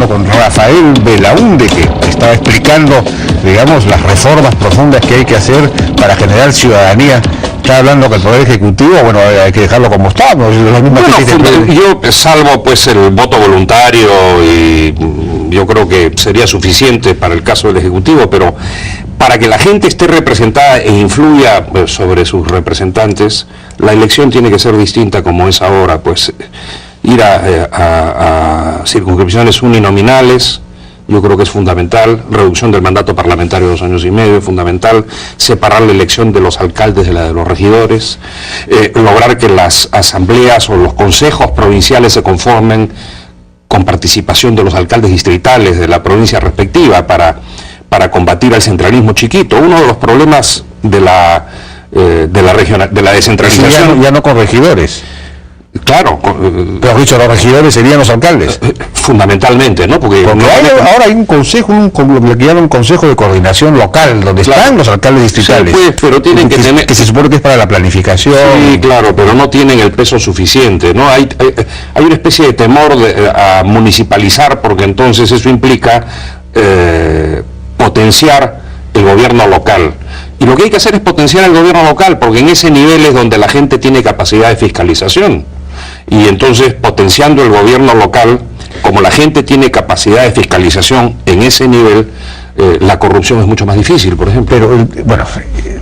hablando con Rafael Belaúnde, que estaba explicando, digamos, las reformas profundas que hay que hacer para generar ciudadanía. Está hablando que el Poder Ejecutivo, bueno, hay que dejarlo como está, ¿no? Yo salvo pues el voto voluntario, y yo creo que sería suficiente para el caso del Ejecutivo, pero para que la gente esté representada e influya pues, sobre sus representantes, la elección tiene que ser distinta como es ahora, pues ir a circunscripciones uninominales. Yo creo que es fundamental, reducción del mandato parlamentario de 2 años y medio, es fundamental, separar la elección de los alcaldes de la de los regidores, lograr que las asambleas o los consejos provinciales se conformen con participación de los alcaldes distritales de la provincia respectiva para combatir al centralismo chiquito. Uno de los problemas de la descentralización... Ya no con regidores. Claro. Pero has dicho, los regidores serían los alcaldes. Fundamentalmente, ¿no? Porque ahora hay un consejo, lo que llaman un consejo de coordinación local, donde están los alcaldes distritales. Sí, pues, pero tienen que tener... Que se supone que es para la planificación. Sí, claro, pero no tienen el peso suficiente, ¿no? Hay una especie de temor a municipalizar, porque entonces eso implica potenciar el gobierno local. Y lo que hay que hacer es potenciar el gobierno local, porque en ese nivel es donde la gente tiene capacidad de fiscalización. Y entonces, potenciando el gobierno local, como la gente tiene capacidad de fiscalización en ese nivel, la corrupción es mucho más difícil, por ejemplo. Pero, bueno,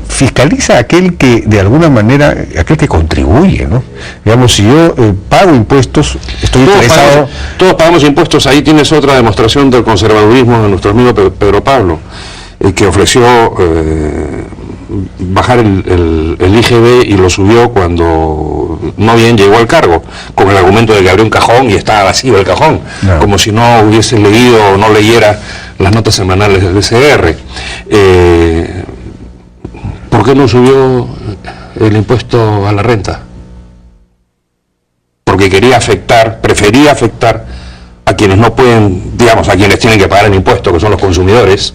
fiscaliza aquel que, de alguna manera, aquel que contribuye, ¿no? Digamos, si yo pago impuestos, estoy interesado... Todos pagamos impuestos. Ahí tienes otra demostración del conservadurismo de nuestro amigo Pedro Pablo, que ofreció bajar el IGB y lo subió cuando no bien llegó al cargo, con el argumento de que abrió un cajón y estaba vacío el cajón, como si no hubiese leído o no leyera las notas semanales del DCR. ¿Por qué no subió el impuesto a la renta? Porque prefería afectar a quienes no pueden, digamos, a quienes tienen que pagar el impuesto, que son los consumidores,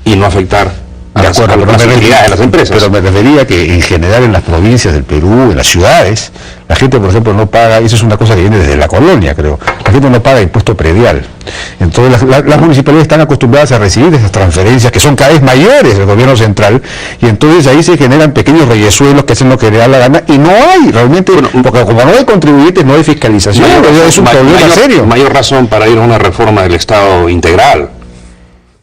y no afectar a las utilidades de las empresas. Pero me refería que en general en las provincias del Perú, en las ciudades, la gente, por ejemplo, no paga, y eso es una cosa que viene desde la colonia, creo, la gente no paga impuesto predial. Entonces las municipalidades están acostumbradas a recibir esas transferencias que son cada vez mayores del gobierno central, y entonces ahí se generan pequeños reyesuelos que hacen lo que le da la gana, y no hay realmente, porque como no hay contribuyentes, no hay fiscalización, es un problema serio. Mayor razón para ir a una reforma del Estado integral,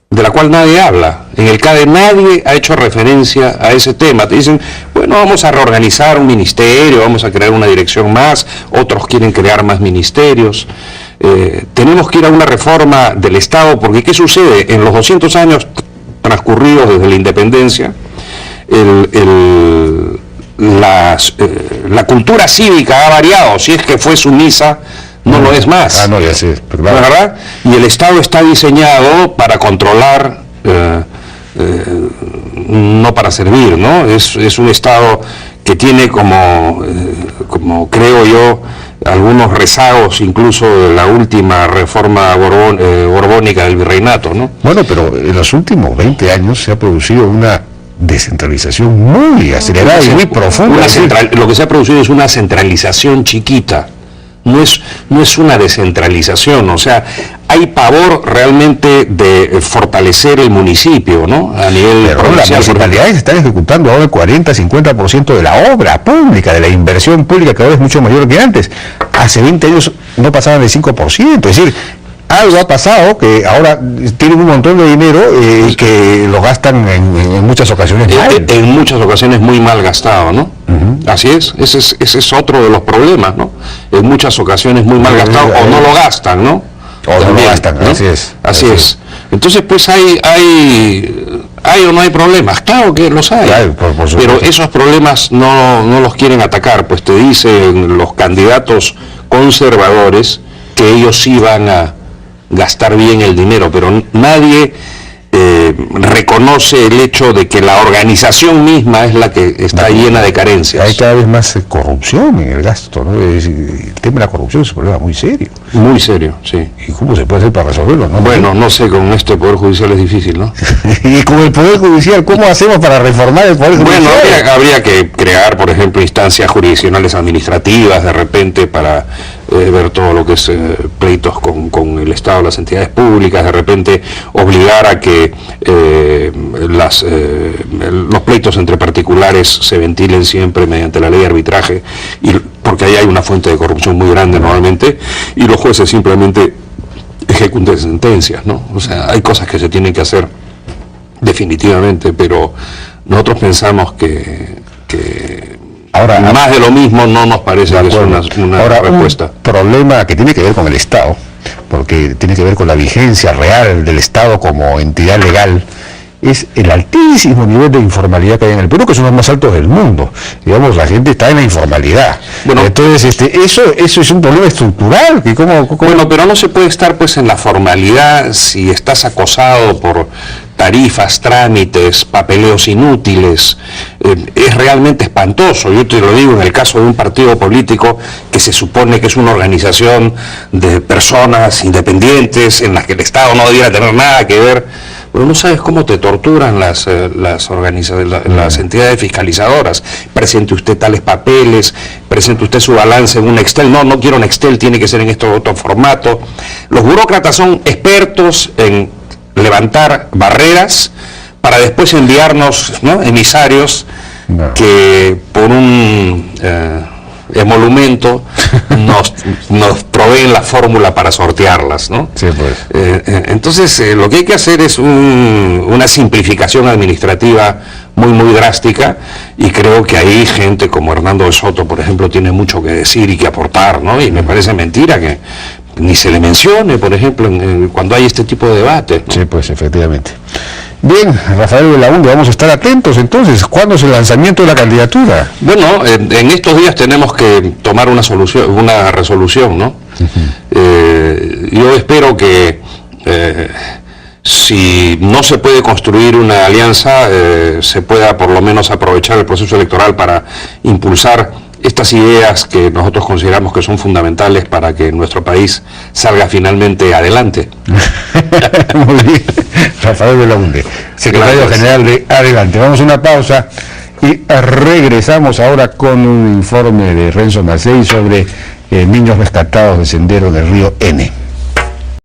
de la cual nadie habla. En el CADE nadie ha hecho referencia a ese tema. Te dicen, bueno, vamos a reorganizar un ministerio, vamos a crear una dirección más, otros quieren crear más ministerios. Tenemos que ir a una reforma del Estado, porque ¿qué sucede? En los 200 años transcurridos desde la independencia, la cultura cívica ha variado. Si es que fue sumisa, no lo es más. No, ya sé, claro. ¿Verdad? Y el Estado está diseñado para controlar, no para servir, ¿no? Es un Estado que tiene como creo yo, algunos rezagos incluso de la última reforma borbónica del virreinato, ¿no? Bueno, pero en los últimos 20 años se ha producido una descentralización muy acelerada y muy profunda. Lo que se ha producido es una centralización chiquita. No es una descentralización, o sea, hay pavor realmente de fortalecer el municipio, ¿no? A nivel provincial. Las municipalidades están ejecutando ahora el 40-50% de la obra pública, de la inversión pública, que ahora es mucho mayor que antes. Hace 20 años no pasaban del 5%, es decir, algo ha pasado que ahora tienen un montón de dinero y que lo gastan en muchas ocasiones mal. En muchas ocasiones muy mal gastado, ¿no? Así es, ese es otro de los problemas, ¿no? En muchas ocasiones muy mal gastado, o no lo gastan, ¿no? O no lo gastan, ¿no? Así es. Entonces, pues hay o no hay problemas, claro que los hay, claro, por pero esos problemas no los quieren atacar, pues te dicen los candidatos conservadores que ellos sí van a gastar bien el dinero, pero nadie reconoce el hecho de que la organización misma es la que está llena de carencias. Hay cada vez más corrupción en el gasto, ¿no? El tema de la corrupción es un problema muy serio. Muy serio, sí. ¿Y cómo se puede hacer para resolverlo, no? Bueno, no sé, con este Poder Judicial es difícil, ¿no? Y con el Poder Judicial, ¿cómo hacemos para reformar el Poder Judicial? Bueno, habría que crear, por ejemplo, instancias jurisdiccionales administrativas, de repente, para ver todo lo que es pleitos con el Estado, las entidades públicas, de repente obligar a que los pleitos entre particulares se ventilen siempre mediante la ley de arbitraje, porque ahí hay una fuente de corrupción muy grande normalmente, y los jueces simplemente ejecuten sentencias, ¿no? O sea, hay cosas que se tienen que hacer definitivamente, pero nosotros pensamos que ahora, más de lo mismo no nos parece que es una respuesta. Un problema que tiene que ver con el Estado, porque tiene que ver con la vigencia real del Estado como entidad legal, es el altísimo nivel de informalidad que hay en el Perú, que son los más altos del mundo. Digamos, la gente está en la informalidad. Bueno, entonces, eso es un problema estructural. Que ¿cómo? Bueno, pero no se puede estar pues en la formalidad si estás acosado por tarifas, trámites, papeleos inútiles. Es realmente espantoso. Yo te lo digo en el caso de un partido político que se supone que es una organización de personas independientes en las que el Estado no debiera tener nada que ver. Pero no sabes cómo te torturan las entidades fiscalizadoras. Presente usted tales papeles, presente usted su balance en un Excel. No quiero un Excel, tiene que ser en este otro formato. Los burócratas son expertos en levantar barreras para después enviarnos, ¿no?, emisarios que por un emolumento nos proveen la fórmula para sortearlas, ¿no? Sí, pues. Entonces, lo que hay que hacer es una simplificación administrativa muy drástica, y creo que ahí gente como Hernando de Soto, por ejemplo, tiene mucho que decir y que aportar, ¿no? Y me parece mentira que ni se le mencione, por ejemplo, cuando hay este tipo de debate, ¿no? Sí, pues, efectivamente. Bien, Rafael Belaúnde, vamos a estar atentos entonces. ¿Cuándo es el lanzamiento de la candidatura? Bueno, en estos días tenemos que tomar una resolución, ¿no? Yo espero que si no se puede construir una alianza, se pueda por lo menos aprovechar el proceso electoral para impulsar estas ideas que nosotros consideramos que son fundamentales para que nuestro país salga finalmente adelante. Muy bien. Rafael Belaúnde, secretario general de Adelante. Vamos a una pausa y regresamos ahora con un informe de Renzo Marcey sobre niños rescatados del sendero del río N.